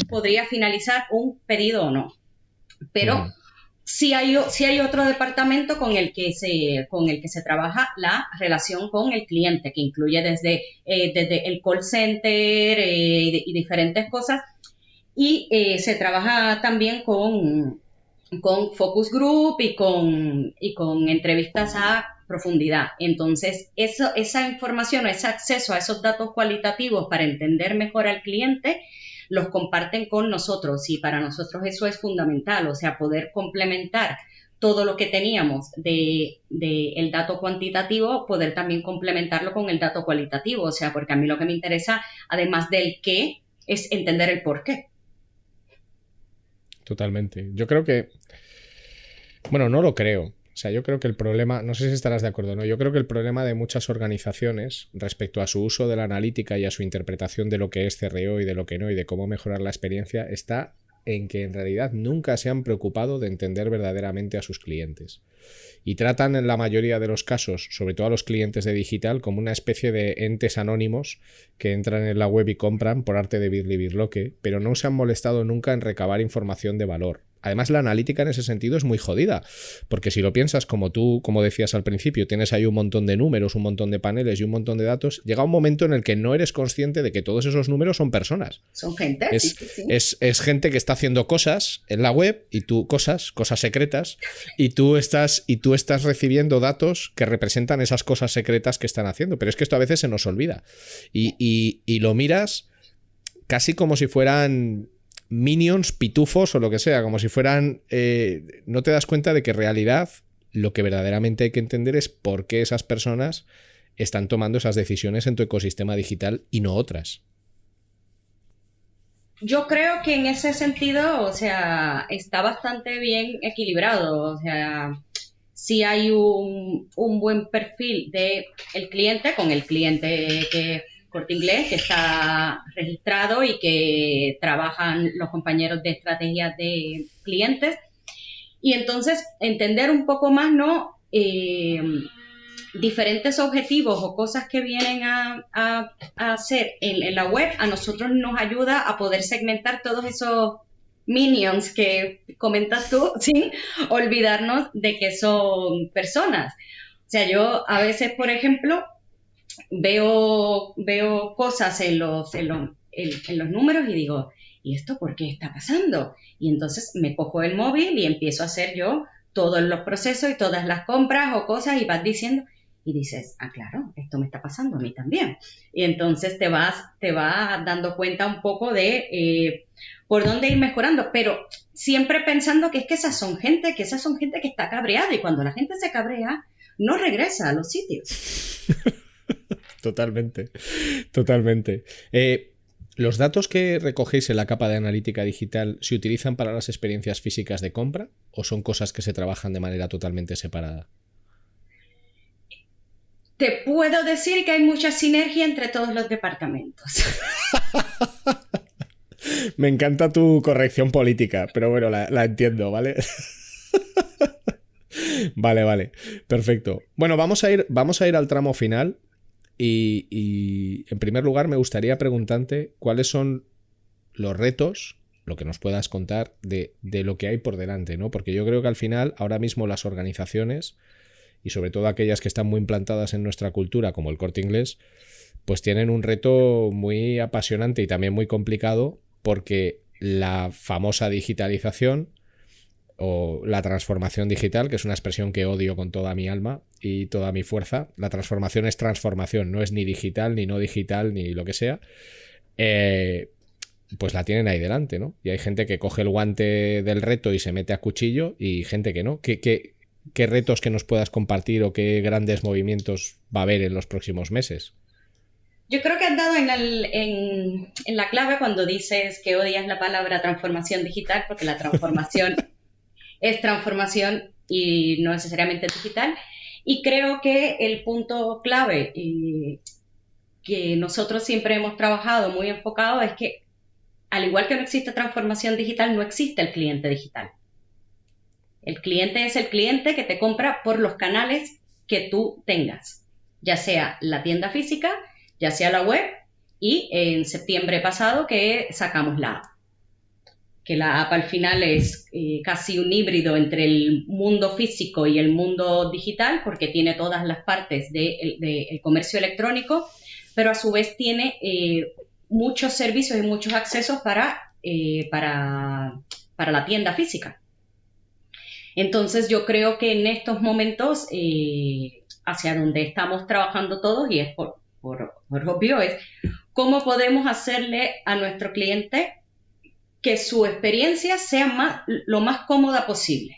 podría finalizar un pedido o no. Pero sí hay otro departamento con el que se trabaja la relación con el cliente, que incluye desde el call center y diferentes cosas. Y se trabaja también con focus group y con entrevistas a profundidad. Entonces, esa información o ese acceso a esos datos cualitativos para entender mejor al cliente, los comparten con nosotros y para nosotros eso es fundamental, o sea, poder complementar todo lo que teníamos de el dato cuantitativo, poder también complementarlo con el dato cualitativo, o sea, porque a mí lo que me interesa, además del qué, es entender el por qué. Totalmente. Yo creo que... Bueno, no lo creo. O sea, yo creo que el problema, no sé si estarás de acuerdo o no, yo creo que el problema de muchas organizaciones respecto a su uso de la analítica y a su interpretación de lo que es CRO y de lo que no y de cómo mejorar la experiencia está en que en realidad nunca se han preocupado de entender verdaderamente a sus clientes. Y tratan en la mayoría de los casos, sobre todo a los clientes de digital, como una especie de entes anónimos que entran en la web y compran por arte de birlibirloque, pero no se han molestado nunca en recabar información de valor. Además, la analítica en ese sentido es muy jodida, porque si lo piensas como tú, como decías al principio, tienes ahí un montón de números, un montón de paneles y un montón de datos, llega un momento en el que no eres consciente de que todos esos números son personas. Son gente. Sí. Es gente que está haciendo cosas en la web y tú, cosas secretas, y tú estás recibiendo datos que representan esas cosas secretas que están haciendo. Pero es que esto a veces se nos olvida. Y lo miras casi como si fueran minions, pitufos o lo que sea, como si fueran... no te das cuenta de que en realidad lo que verdaderamente hay que entender es por qué esas personas están tomando esas decisiones en tu ecosistema digital y no otras. Yo creo que en ese sentido, o sea, está bastante bien equilibrado, o sea, si hay un buen perfil de el cliente con el cliente que Corte Inglés, que está registrado y que trabajan los compañeros de estrategias de clientes. Y entonces entender un poco más, ¿no? Diferentes objetivos o cosas que vienen a hacer en la web, a nosotros nos ayuda a poder segmentar todos esos minions que comentas tú, sin olvidarnos de que son personas. O sea, yo a veces, por ejemplo, veo cosas en los números y digo, ¿y esto por qué está pasando? Y entonces me cojo el móvil y empiezo a hacer yo todos los procesos y todas las compras o cosas y vas diciendo, y dices, ah, claro, esto me está pasando a mí también. Y entonces te vas dando cuenta un poco de por dónde ir mejorando, pero siempre pensando que es que esas son gente que está cabreada y cuando la gente se cabrea, no regresa a los sitios. Totalmente. ¿Los datos que recogéis en la capa de analítica digital se utilizan para las experiencias físicas de compra o son cosas que se trabajan de manera totalmente separada? Te puedo decir que hay mucha sinergia entre todos los departamentos. Me encanta tu corrección política, pero bueno, la entiendo, ¿vale? Vale, perfecto. Bueno, vamos a ir al tramo final y en primer lugar me gustaría preguntarte cuáles son los retos, lo que nos puedas contar de lo que hay por delante, ¿no? Porque yo creo que al final, ahora mismo las organizaciones y sobre todo aquellas que están muy implantadas en nuestra cultura, como el Corte Inglés, pues tienen un reto muy apasionante y también muy complicado porque la famosa digitalización o la transformación digital, que es una expresión que odio con toda mi alma y toda mi fuerza, la transformación es transformación, no es ni digital, ni no digital, ni lo que sea, pues la tienen ahí delante, ¿no? Y hay gente que coge el guante del reto y se mete a cuchillo y gente que no. ¿Qué retos que nos puedas compartir o qué grandes movimientos va a haber en los próximos meses? Yo creo que has dado en la clave cuando dices que odias la palabra transformación digital, porque la transformación es transformación y no necesariamente digital. Y creo que el punto clave que nosotros siempre hemos trabajado muy enfocado es que, al igual que no existe transformación digital, no existe el cliente digital. El cliente es el cliente que te compra por los canales que tú tengas, ya sea la tienda física, ya sea la web, y en septiembre pasado que sacamos la app. Que la app al final es casi un híbrido entre el mundo físico y el mundo digital, porque tiene todas las partes del comercio electrónico, pero a su vez tiene muchos servicios y muchos accesos para la tienda física. Entonces yo creo que en estos momentos hacia donde estamos trabajando todos, y es por obvio, es cómo podemos hacerle a nuestro cliente que su experiencia sea lo más cómoda posible.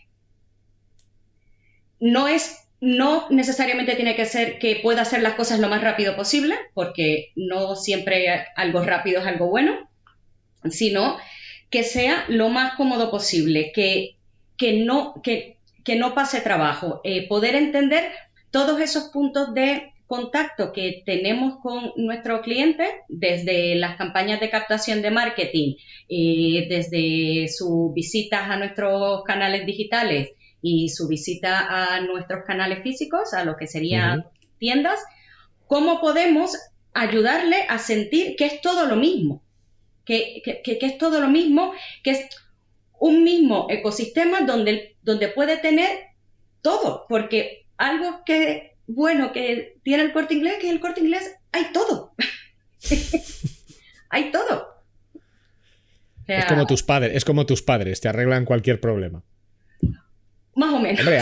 No necesariamente tiene que ser que pueda hacer las cosas lo más rápido posible, porque no siempre algo rápido es algo bueno, sino que sea lo más cómodo posible, que no pase trabajo, poder entender todos esos puntos de contacto que tenemos con nuestro cliente, desde las campañas de captación de marketing, desde sus visitas a nuestros canales digitales y su visita a nuestros canales físicos, a lo que serían tiendas, cómo podemos ayudarle a sentir que es todo lo mismo, que es todo lo mismo, que es un mismo ecosistema donde puede tener todo, porque algo bueno que tiene el Corte Inglés, que en el Corte Inglés hay todo. Hay todo. O sea, es como tus padres, te arreglan cualquier problema. Más o menos. Hombre,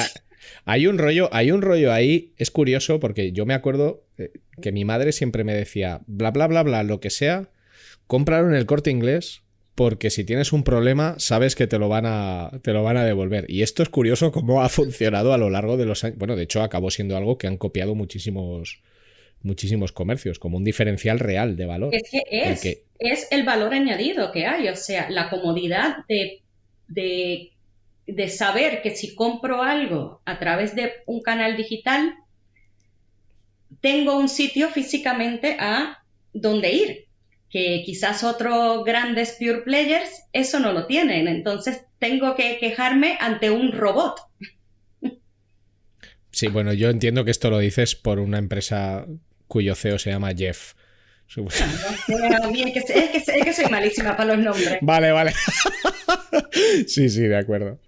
hay un rollo ahí, es curioso porque yo me acuerdo que mi madre siempre me decía, bla, bla, bla, bla, lo que sea, cómpralo en el Corte Inglés, porque si tienes un problema sabes que te lo van a devolver. Y esto es curioso cómo ha funcionado a lo largo de los años. Bueno, de hecho acabó siendo algo que han copiado muchísimos comercios, como un diferencial real de valor. Es que es el valor añadido que hay, o sea, la comodidad de saber que si compro algo a través de un canal digital, tengo un sitio físicamente a donde ir, que quizás otros grandes pure players eso no lo tienen, entonces tengo que quejarme ante un robot. Sí, bueno, yo entiendo que esto lo dices por una empresa cuyo CEO se llama Jeff. Es que soy malísima para los nombres. Vale. Sí, de acuerdo.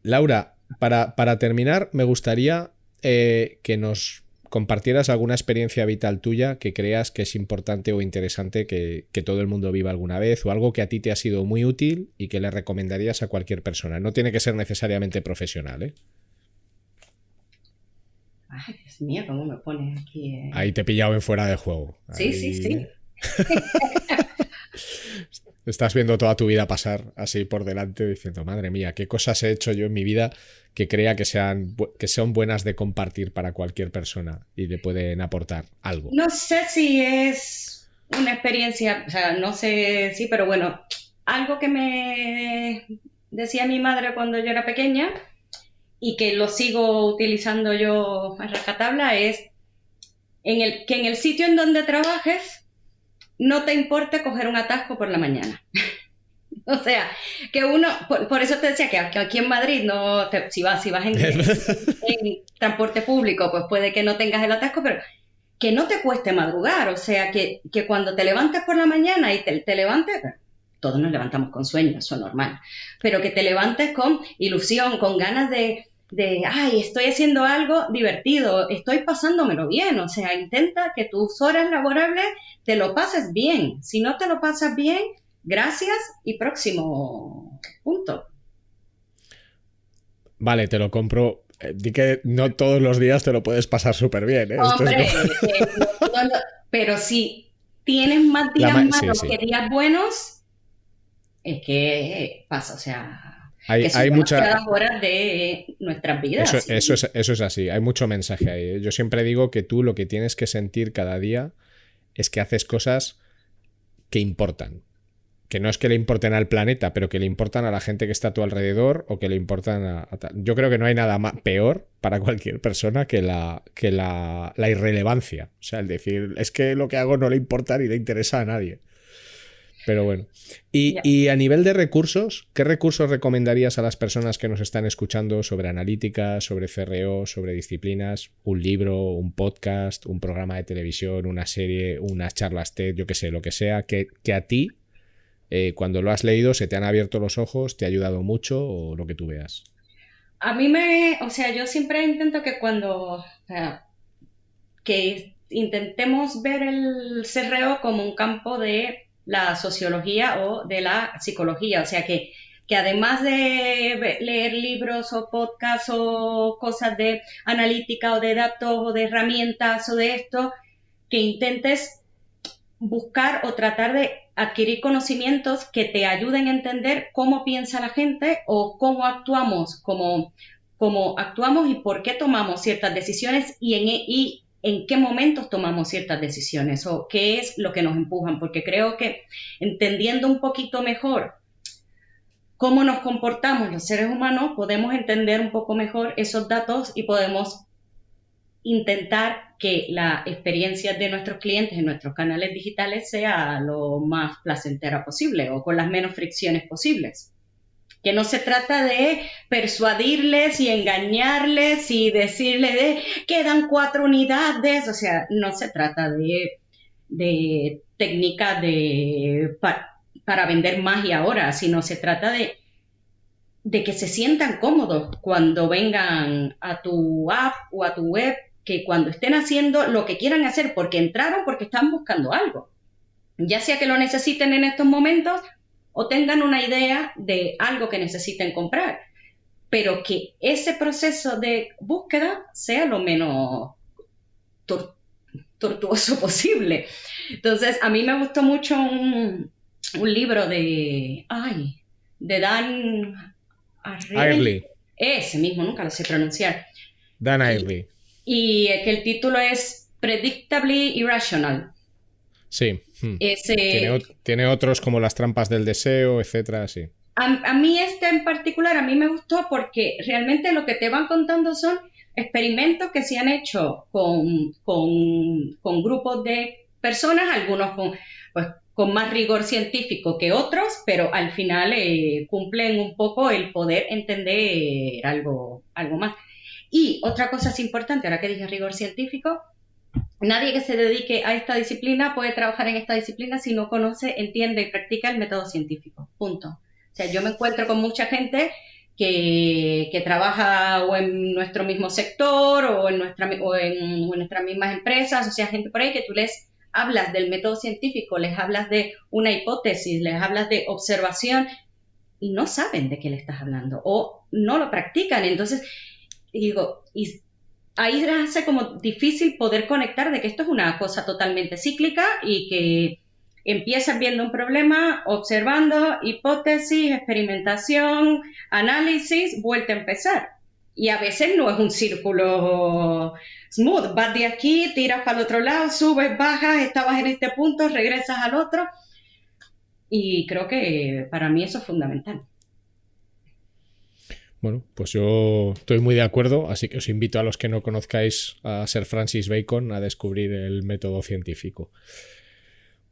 Laura, para terminar, me gustaría que nos compartieras alguna experiencia vital tuya que creas que es importante o interesante que todo el mundo viva alguna vez, o algo que a ti te ha sido muy útil y que le recomendarías a cualquier persona. No tiene que ser necesariamente profesional, ¿eh? Ay, Dios mío, ¿cómo me pones aquí? Ahí te he pillado en fuera de juego. Sí. Estás viendo toda tu vida pasar así por delante diciendo, madre mía, qué cosas he hecho yo en mi vida que crea que son buenas de compartir para cualquier persona y le pueden aportar algo. No sé si es una experiencia, o sea, no sé, sí, pero bueno, algo que me decía mi madre cuando yo era pequeña y que lo sigo utilizando yo a rajatabla es que en el sitio en donde trabajes no te importe coger un atasco por la mañana. O sea, que uno, por eso te decía que aquí en Madrid, si vas en transporte público, pues puede que no tengas el atasco, pero que no te cueste madrugar. O sea, que cuando te levantes por la mañana y te levantes, todos nos levantamos con sueño, eso es normal, pero que te levantes con ilusión, con ganas de ay, estoy haciendo algo divertido, estoy pasándomelo bien. O sea, intenta que tus horas laborables te lo pases bien. Si no te lo pasas bien, gracias y próximo punto. Vale, te lo compro. Di que no todos los días te lo puedes pasar súper bien, ¿eh? Hombre, pero sí, tienes más días malos Sí. que días buenos, es que pasa, o sea, que son Hay mucha... demasiadas horas de nuestras vidas. Eso es así, hay mucho mensaje ahí, ¿eh? Yo siempre digo que tú lo que tienes que sentir cada día es que haces cosas que importan. Que no es que le importen al planeta, pero que le importan a la gente que está a tu alrededor o que le importan Yo creo que no hay nada más peor para cualquier persona que la irrelevancia. O sea, el decir, es que lo que hago no le importa ni le interesa a nadie. Pero bueno. Ya. Y a nivel de recursos, ¿qué recursos recomendarías a las personas que nos están escuchando sobre analítica, sobre CRO, sobre disciplinas? Un libro, un podcast, un programa de televisión, una serie, unas charlas TED, yo qué sé, lo que sea, que a ti, cuando lo has leído, se te han abierto los ojos, te ha ayudado mucho o lo que tú veas. A mí o sea, yo siempre intento que o sea, que intentemos ver el CRO como un campo de la sociología o de la psicología, o sea que además de leer libros o podcasts o cosas de analítica o de datos o de herramientas o de esto, que intentes buscar o tratar de adquirir conocimientos que te ayuden a entender cómo piensa la gente o cómo actuamos, cómo actuamos y por qué tomamos ciertas decisiones y en qué momentos tomamos ciertas decisiones o qué es lo que nos empujan, porque creo que entendiendo un poquito mejor cómo nos comportamos los seres humanos, podemos entender un poco mejor esos datos y podemos intentar que la experiencia de nuestros clientes en nuestros canales digitales sea lo más placentera posible o con las menos fricciones posibles. Que no se trata de persuadirles y engañarles y decirles de quedan 4 unidades, o sea, no se trata de técnicas para vender más y ahora, sino se trata de que se sientan cómodos cuando vengan a tu app o a tu web, que cuando estén haciendo lo que quieran hacer, porque entraron porque están buscando algo, ya sea que lo necesiten en estos momentos o tengan una idea de algo que necesiten comprar, pero que ese proceso de búsqueda sea lo menos tor tortuoso posible. Entonces, a mí me gustó mucho un libro de Dan Ariely, Airly, ese mismo, nunca lo sé pronunciar. Dan Y, Airly. y que el título es Predictably Irrational. Sí. Ese, Tiene otros como Las trampas del deseo, etcétera, sí. a mí este en particular, a mí me gustó porque realmente lo que te van contando son experimentos que se han hecho con grupos de personas, algunos pues, con más rigor científico que otros, pero al final cumplen un poco el poder entender algo más. Y otra cosa es importante, ahora que dije rigor científico, nadie que se dedique a esta disciplina puede trabajar en esta disciplina si no conoce, entiende y practica el método científico. Punto. O sea, yo me encuentro con mucha gente que trabaja o en nuestro mismo sector o en nuestras mismas empresas, o sea, gente por ahí que tú les hablas del método científico, les hablas de una hipótesis, les hablas de observación y no saben de qué le estás hablando o no lo practican. Entonces, digo, y ahí hace como difícil poder conectar de que esto es una cosa totalmente cíclica y que empiezas viendo un problema, observando, hipótesis, experimentación, análisis, vuelta a empezar. Y a veces no es un círculo smooth, vas de aquí, tiras para el otro lado, subes, bajas, estabas en este punto, regresas al otro. Y creo que para mí eso es fundamental. Bueno, pues yo estoy muy de acuerdo, así que os invito a los que no conozcáis a Sir Francis Bacon a descubrir el método científico.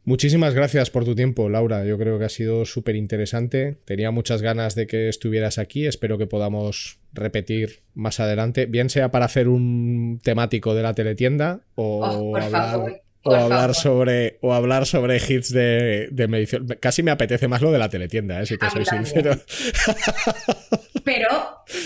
Muchísimas gracias por tu tiempo, Laura. Yo creo que ha sido súper interesante. Tenía muchas ganas de que estuvieras aquí. Espero que podamos repetir más adelante, bien sea para hacer un temático de la teletienda Oh, o por hablar, favor, por favor. o hablar sobre hits de medición. Casi me apetece más lo de la teletienda, si te A mí soy sincero. también. Pero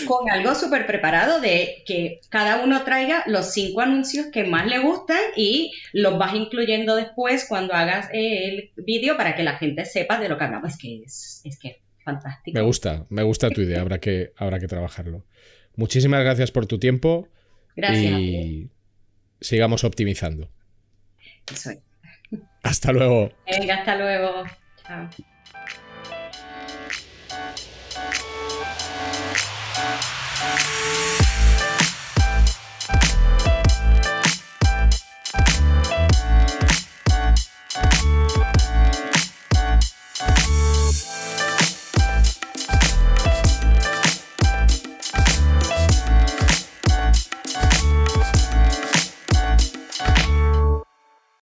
con algo súper preparado de que cada uno traiga los 5 anuncios que más le gustan y los vas incluyendo después cuando hagas el vídeo para que la gente sepa de lo que hablamos. Es que es fantástico. Me gusta tu idea, habrá que trabajarlo. Muchísimas gracias por tu tiempo Gracias a ti. y sigamos optimizando. Eso es. Hasta luego. Venga, hasta luego. Chao.